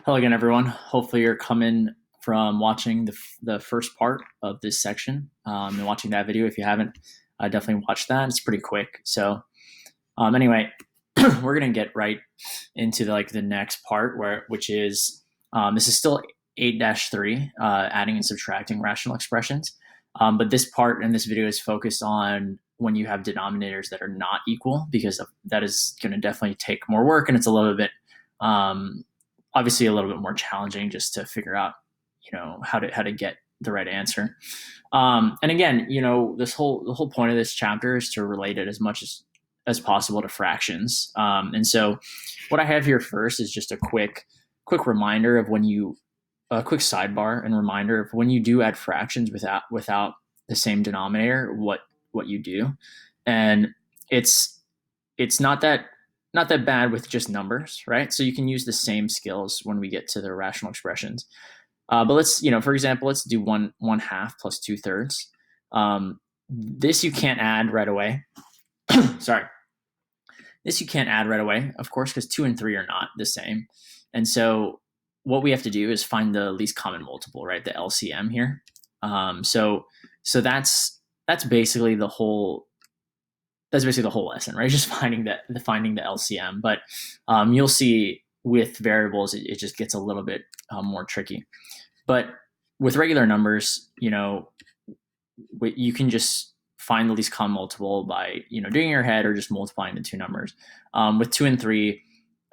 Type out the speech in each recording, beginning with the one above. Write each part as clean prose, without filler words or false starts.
Hello again, everyone. Hopefully, you're coming from watching the first part of this section and watching that video. If you haven't, definitely watch that. It's pretty quick. So, anyway, we're gonna get right into the next part, which is this is still 8-3, adding and subtracting rational expressions. But this part in this video is focused on when you have denominators that are not equal, because that is going to definitely take more work, and it's a little bit obviously a little bit more challenging just to figure out, how to get the right answer. And again, the whole point of this chapter is to relate it as much as possible to fractions. And so what I have here first is just a quick reminder of a quick sidebar and reminder of when you do add fractions without the same denominator, what you do. And it's not that bad with just numbers, right? So you can use the same skills when we get to the rational expressions. But let's, for example, let's do 1/2 plus 2/3. This you can't add right away. Sorry. This you can't add right away, of course, because 2 and 3 are not the same. And so what we have to do is find the least common multiple, right? The LCM here. So that's basically the whole lesson, right? Just finding the LCM. But you'll see with variables, it just gets a little bit more tricky. But with regular numbers, you can just find the least common multiple by doing in your head or just multiplying the two numbers. With 2 and 3,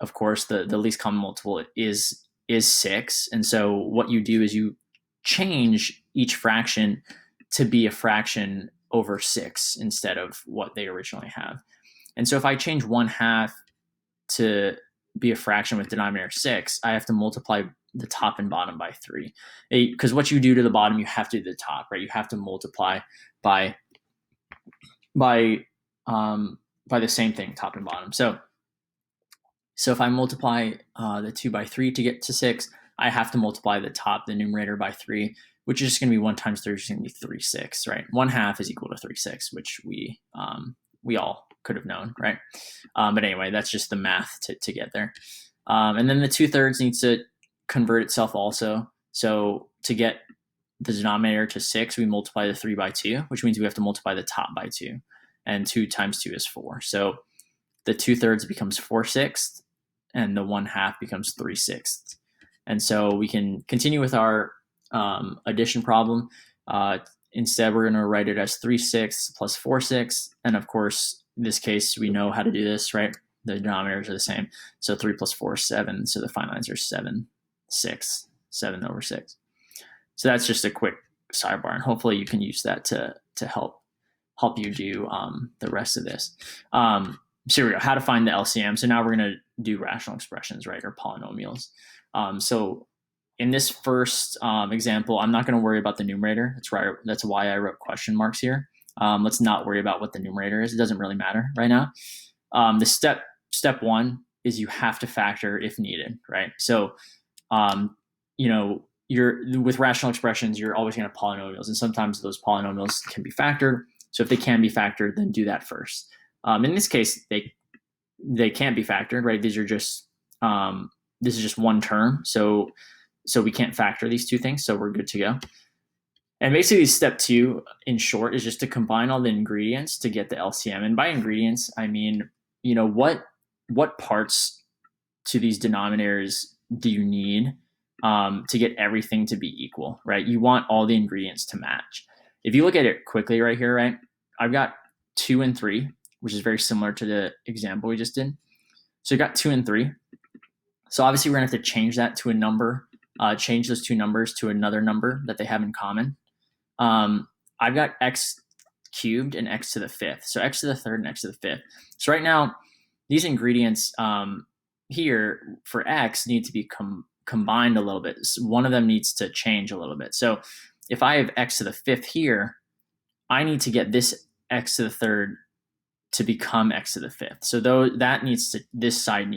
of course, the least common multiple is 6, and so what you do is you change each fraction to be a fraction over 6 instead of what they originally have. And so if I change 1/2 to be a fraction with denominator 6, I have to multiply the top and bottom by 3. Because what you do to the bottom, you have to do the top, right? You have to multiply by the same thing, top and bottom. So if I multiply the 2 by 3 to get to 6, I have to multiply the top, the numerator, by 3, which is just going to be 1 times 3, which is going to be 3/6, right? 1/2 is equal to 3/6, which we all could have known, right? But anyway, that's just the math to get there. And then the 2/3 needs to convert itself also. So to get the denominator to 6, we multiply the 3 by 2, which means we have to multiply the top by 2. And 2 times 2 is 4. So the 2/3 becomes 4/6, and the 1/2 becomes 3/6. And so we can continue with our addition problem. Instead, we're going to write it as 3/6 plus 4/6. And of course, in this case, we know how to do this, right? The denominators are the same. So 3 plus 4 is 7. So the final answer is 7/6, 7/6. So that's just a quick sidebar. And hopefully you can use that to help you do the rest of this. So here we go, how to find the LCM. So now we're going to do rational expressions, right, or polynomials. So in this first example, I'm not going to worry about the numerator. That's why I wrote question marks here. Let's not worry about what the numerator is. It doesn't really matter right now. The step one is you have to factor if needed, right? So, with rational expressions, you're always going to have polynomials, and sometimes those polynomials can be factored. So if they can be factored, then do that first. In this case, they can't be factored, right? These are just this is just one term, so we can't factor these two things, so we're good to go. And basically, step 2, in short, is just to combine all the ingredients to get the LCM. And by ingredients, I mean what parts to these denominators do you need to get everything to be equal, right? You want all the ingredients to match. If you look at it quickly right here, right, I've got 2 and 3, which is very similar to the example we just did. So you got 2 and 3. So obviously we're going to have to change that to a number, change those two numbers to another number that they have in common. I've got x cubed and x to the 5th. So x to the 3rd and x to the 5th. So right now, these ingredients here for x need to be combined a little bit. So one of them needs to change a little bit. So if I have x to the 5th here, I need to get this x to the 3rd to become x to the 5th. So this side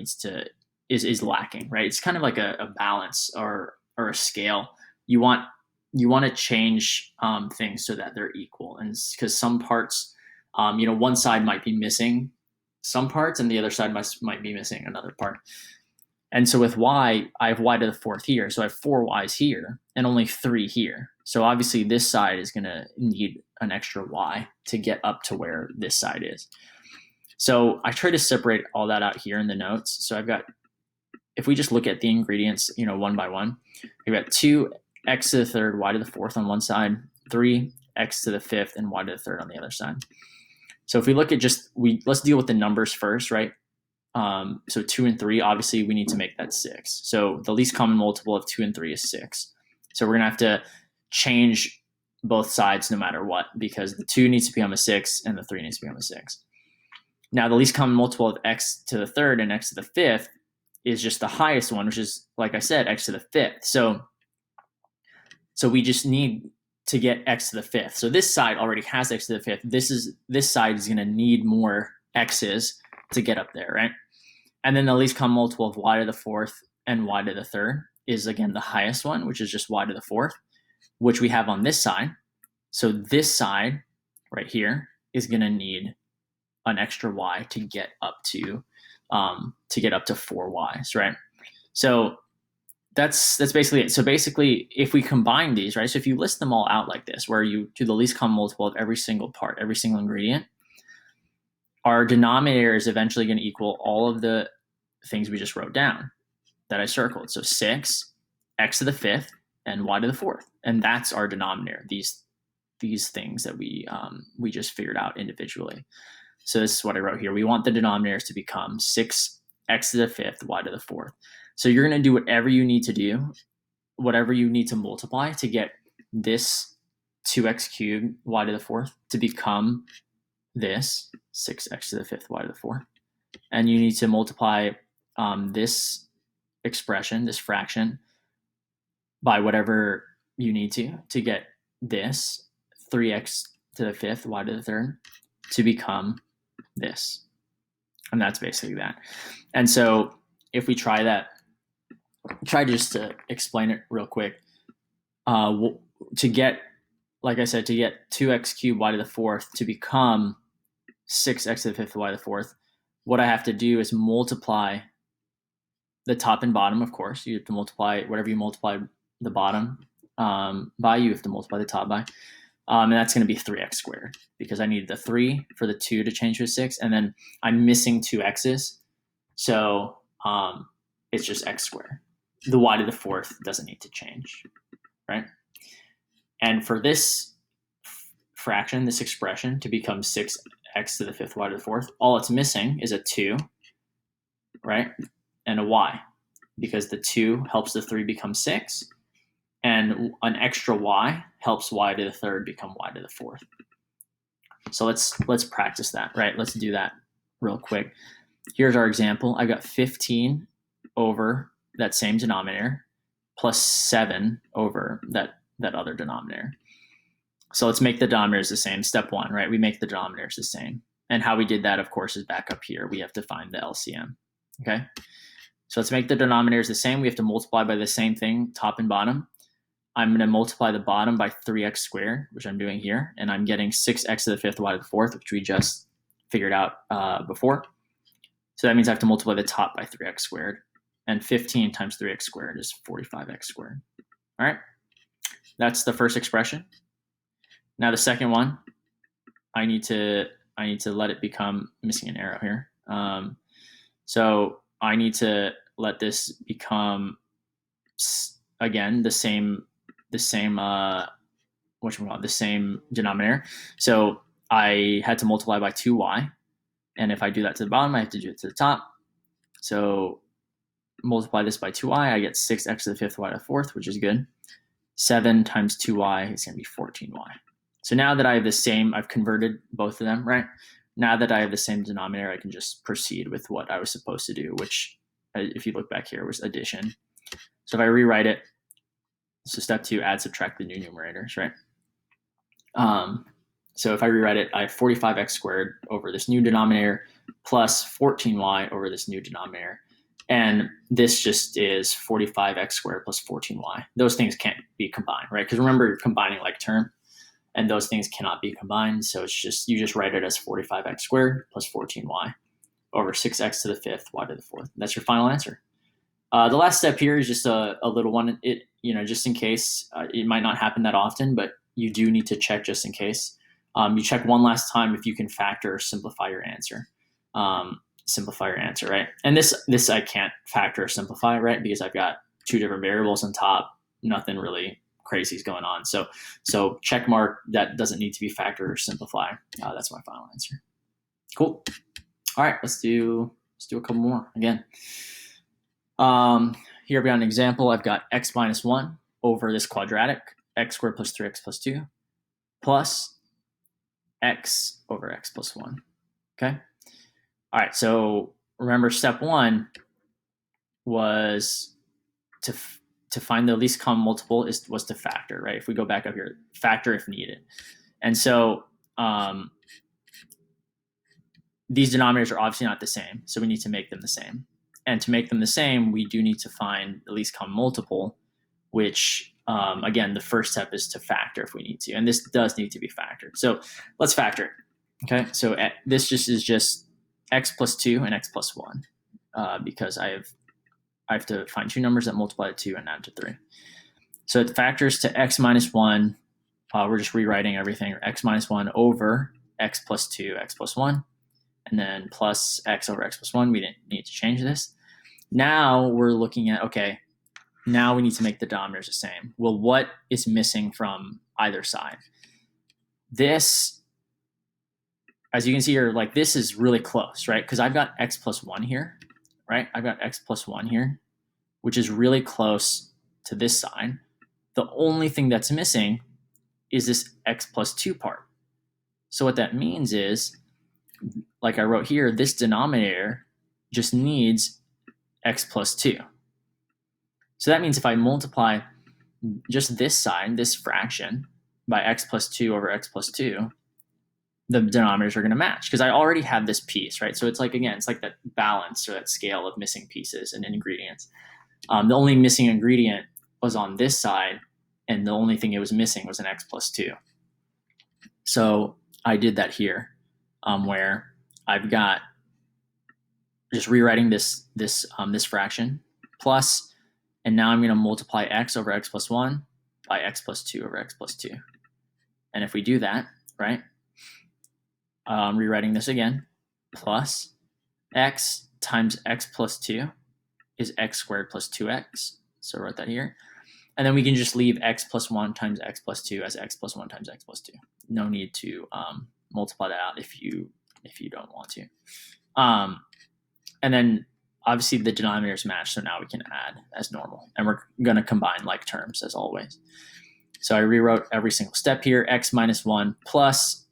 is lacking, right? It's kind of like a balance or a scale. You want to change things so that they're equal, and because some parts, one side might be missing some parts, and the other side might be missing another part. And so with y, I have y to the fourth here. So I have 4 y's here and only 3 here. So obviously this side is going to need an extra y to get up to where this side is. So I try to separate all that out here in the notes. So I've got, if we just look at the ingredients, one by one, we've got 2x to the third, y to the fourth on one side, 3x to the fifth, and y to the third on the other side. So if we look at let's deal with the numbers first, right? So 2 and 3, obviously we need to make that 6. So the least common multiple of 2 and 3 is 6. So we're going to have to change both sides no matter what, because the 2 needs to become a 6 and the 3 needs to become a 6. Now the least common multiple of x to the third and x to the fifth is just the highest one, which is, like I said, x to the fifth. So we just need to get x to the fifth. So this side already has x to the fifth. This side is going to need more x's to get up there, right? And then the least common multiple of y to the fourth and y to the third is, again, the highest one, which is just y to the fourth, which we have on this side. So this side right here is going to need an extra y to get up to 4 y's, right? So that's basically it. So basically, if we combine these, right? So if you list them all out like this, where you do the least common multiple of every single part, every single ingredient, our denominator is eventually going to equal all of the things we just wrote down that I circled. So 6, x to the fifth, and y to the fourth, and that's our denominator. These things that we just figured out individually. So this is what I wrote here. We want the denominators to become 6, x to the fifth, y to the fourth. So you're going to do whatever you need to do, whatever you need to multiply to get this 2x cubed, y to the fourth, to become this 6x to the fifth, y to the fourth. And you need to multiply this expression, this fraction, by whatever you need to get this 3x to the fifth, y to the third, to become this. And that's basically that. And so if we try that, try just to explain it real quick. To get, like I said, to get 2x cubed y to the fourth to become 6x to the fifth y to the fourth, what I have to do is multiply the top and bottom, of course. You have to multiply whatever you multiply the bottom by, you have to multiply the top by. And that's going to be 3x squared, because I need the 3 for the 2 to change to a 6, and then I'm missing 2 x's. So it's just x squared. The y to the fourth doesn't need to change, right? And for this fraction, this expression, to become 6x to the fifth, y to the fourth, all it's missing is a 2, right? And a y, because the 2 helps the 3 become 6, and an extra y helps y to the third become y to the fourth. So let's practice that, right? Let's do that real quick. Here's our example. I got 15 over that same denominator plus 7 over that other denominator. So let's make the denominators the same. Step 1, right? We make the denominators the same. And how we did that, of course, is back up here. We have to find the LCM, okay? So let's make the denominators the same. We have to multiply by the same thing, top and bottom. I'm going to multiply the bottom by 3x squared, which I'm doing here, and I'm getting 6x to the fifth, y to the fourth, which we just figured out before. So that means I have to multiply the top by 3x squared, and 15 times 3x squared is 45x squared. All right, that's the first expression. Now the second one, I need to let it become, missing an arrow here. So I need to let this become, again, the same denominator. So I had to multiply by 2y, and if I do that to the bottom, I have to do it to the top. So multiply this by 2y, I get 6x to the fifth, y to the fourth, which is good. 7 times 2y is going to be 14y. So now that I have the same, I've converted both of them, right? Now that I have the same denominator, I can just proceed with what I was supposed to do, which, if you look back here, was addition. So if I rewrite it, so step 2, add, subtract the new numerators, right? So if I rewrite it, I have 45x squared over this new denominator plus 14y over this new denominator. And this just is 45x squared plus 14y. Those things can't be combined, right? Because remember, you're combining like term, and those things cannot be combined. So it's just, you just write it as 45x squared plus 14y over 6x to the fifth, y to the fourth. That's your final answer. The last step here is just a little one. Just in case, it might not happen that often, but you do need to check just in case. You check one last time if you can factor or simplify your answer. Right? And this I can't factor or simplify, right? Because I've got two different variables on top. Nothing really crazy is going on. So check mark, that doesn't need to be factored or simplify. That's my final answer. Cool. All right, let's do a couple more again. Here I've got an example. I've got x minus 1 over this quadratic, x squared plus 3x plus 2, plus x over x plus 1. Okay? All right, so remember step 1 was to find the least common multiple was to factor, right? If we go back up here, factor if needed. And so these denominators are obviously not the same, so we need to make them the same. And to make them the same, we do need to find the least common multiple, which, again, the first step is to factor if we need to. And this does need to be factored. So let's factor it. Okay, so this is just x plus 2 and x plus 1 because I have to find two numbers that multiply to 2 and add to 3. So it factors to x minus 1. We're just rewriting everything. X minus 1 over x plus 2, x plus 1. And then plus x over x plus 1. We didn't need to change this. Now we're looking at, okay, now we need to make the denominators the same. Well, what is missing from either side? This, as you can see here, like this is really close, right? Because I've got x plus 1 here, right? I've got x plus 1 here, which is really close to this side. The only thing that's missing is this x plus 2 part. So what that means is, like I wrote here, this denominator just needs x plus 2. So that means if I multiply just this side, this fraction, by x plus 2 over x plus 2, the denominators are going to match because I already have this piece, right? So it's like, again, it's like that balance or that scale of missing pieces and ingredients. The only missing ingredient was on this side, and the only thing it was missing was an x plus 2. So I did that here, where I've got just rewriting this fraction plus, and now I'm going to multiply x over x plus 1 by x plus 2 over x plus 2. And if we do that, right, rewriting this again, plus x times x plus 2 is x squared plus 2x. So I wrote that here. And then we can just leave x plus 1 times x plus 2 as x plus 1 times x plus 2. No need to multiply that out if you don't want to. And then obviously the denominators match, so now we can add as normal. And we're going to combine like terms as always. So I rewrote every single step here, x minus 1 plus,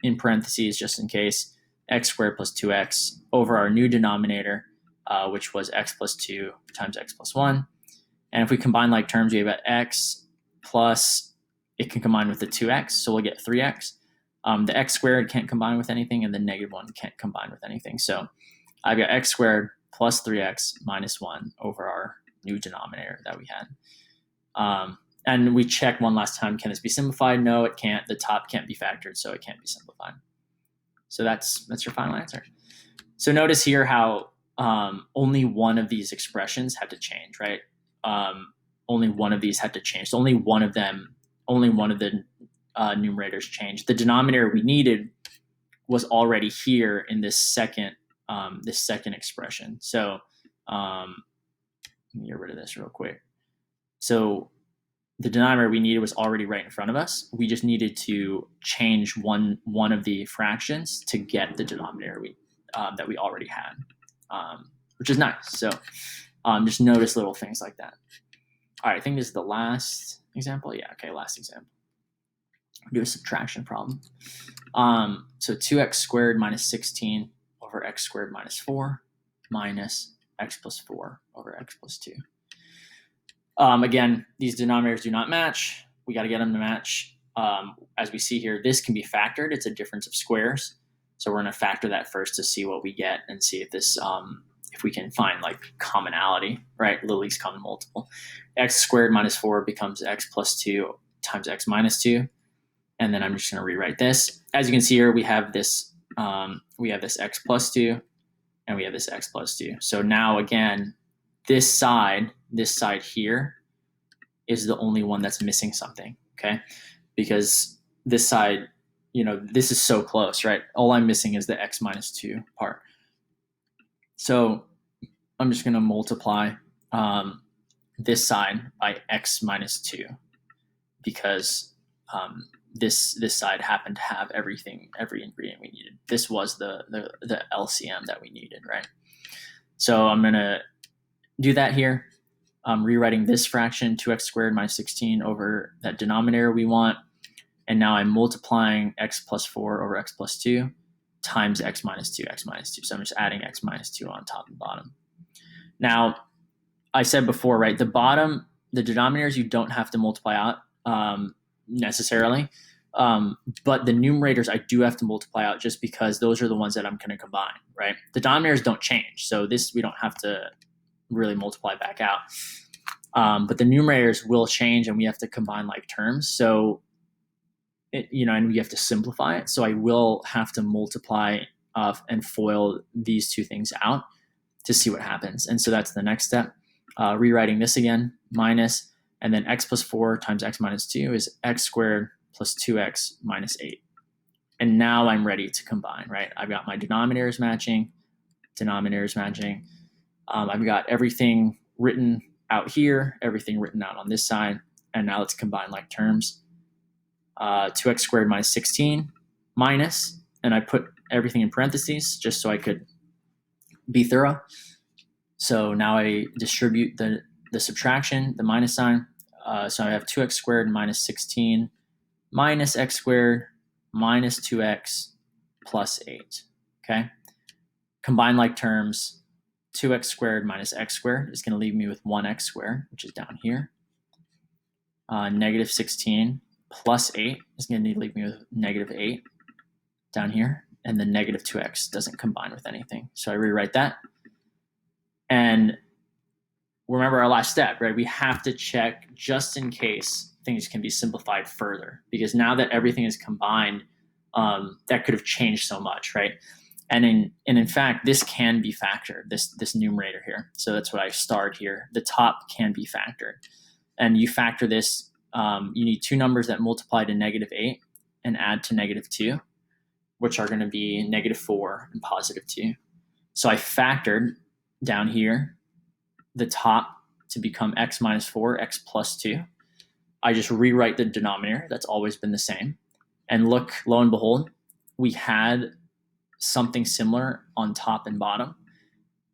in parentheses just in case, x squared plus 2x over our new denominator, which was x plus 2 times x plus 1. And if we combine like terms, we have x plus, it can combine with the 2x, so we'll get 3x. The x squared can't combine with anything, and the negative 1 can't combine with anything. So I've got x squared plus 3x minus 1 over our new denominator that we had. And we check one last time, can this be simplified? No, it can't. The top can't be factored, so it can't be simplified. So that's your final answer. So notice here how only one of these expressions had to change, right? Only one of these had to change. So only one of the numerators changed. The denominator we needed was already here in this second expression. So let me get rid of this real quick. So the denominator we needed was already right in front of us. We just needed to change one of the fractions to get the denominator that we already had, which is nice. So just notice little things like that. All right, I think this is the last example. Yeah, okay, last example. Do a subtraction problem. So 2x squared minus 16 over x squared minus 4 minus x plus 4 over x plus 2. Again, these denominators do not match. We got to get them to match. As we see here, this can be factored. It's a difference of squares. So we're going to factor that first to see what we get and see if this, if we can find like commonality, right? The least common multiple. X squared minus 4 becomes x plus 2 times x minus 2. And then I'm just going to rewrite this. As you can see here, we have this x plus 2 and we have this x plus 2. So now again, this side here is the only one that's missing something, okay? Because this side, this is so close, right? All I'm missing is the x minus 2 part. So I'm just going to multiply this side by x minus 2 because this side happened to have every ingredient we needed. This was the LCM that we needed, right? So I'm going to do that here. I'm rewriting this fraction, 2x squared minus 16 over that denominator we want. And now I'm multiplying x plus 4 over x plus 2 times x minus 2, x minus 2. So I'm just adding x minus 2 on top and bottom. Now, I said before, right, the denominators you don't have to multiply out necessarily. But the numerators I do have to multiply out just because those are the ones that I'm going to combine, right? The denominators don't change. So this we don't have to really multiply back out. But the numerators will change and we have to combine like terms. So, and we have to simplify it. So I will have to multiply and FOIL these two things out to see what happens. And so that's the next step. Rewriting this again, minus, and then x plus 4 times x minus 2 is x squared plus 2x minus 8. And now I'm ready to combine, right? I've got my denominators matching. I've got everything written out here, everything written out on this side. And now let's combine like terms. 2x squared minus 16 minus, and I put everything in parentheses just so I could be thorough. So now I distribute the subtraction, the minus sign. So I have 2x squared minus 16 minus x squared minus 2x plus 8, okay? Combine like terms, 2x squared minus x squared is going to leave me with 1x squared, which is down here. Negative 16 plus 8 is going to leave me with negative 8 down here. And the negative 2x doesn't combine with anything. So I rewrite that. And remember our last step, right? We have to check just in case things can be simplified further. Because now that everything is combined, that could have changed so much, right? And in fact, this can be factored, this numerator here. So that's what I starred here. The top can be factored. And you factor this, you need two numbers that multiply to negative 8 and add to negative 2, which are going to be negative 4 and positive 2. So I factored down here the top to become x minus 4, x plus 2. I just rewrite the denominator. That's always been the same. And look, lo and behold, we had something similar on top and bottom.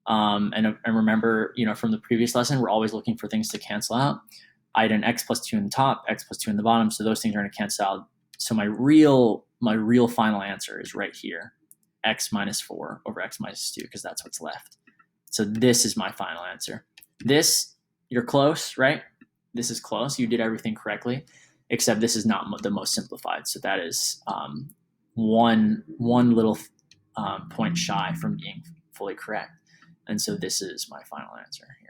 And remember, from the previous lesson, we're always looking for things to cancel out. I had an x plus 2 in the top, x plus 2 in the bottom, so those things are going to cancel out. So my real final answer is right here, x minus 4 over x minus 2, because that's what's left. So this is my final answer. This, you're close, right? This is close. You did everything correctly, except this is not the most simplified. So that is one little point shy from being fully correct. And so this is my final answer here.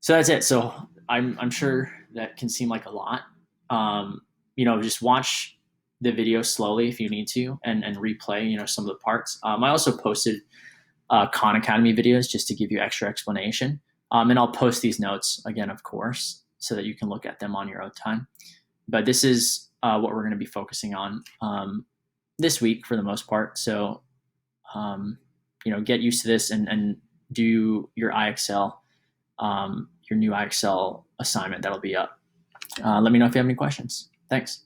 So that's it. So I'm sure that can seem like a lot. Just watch the video slowly if you need to, and replay, some of the parts. I also posted Khan Academy videos just to give you extra explanation. And I'll post these notes again, of course, so that you can look at them on your own time. But this is what we're going to be focusing on this week for the most part. So, get used to this and do your IXL, your new IXL assignment that'll be up. Let me know if you have any questions. Thanks.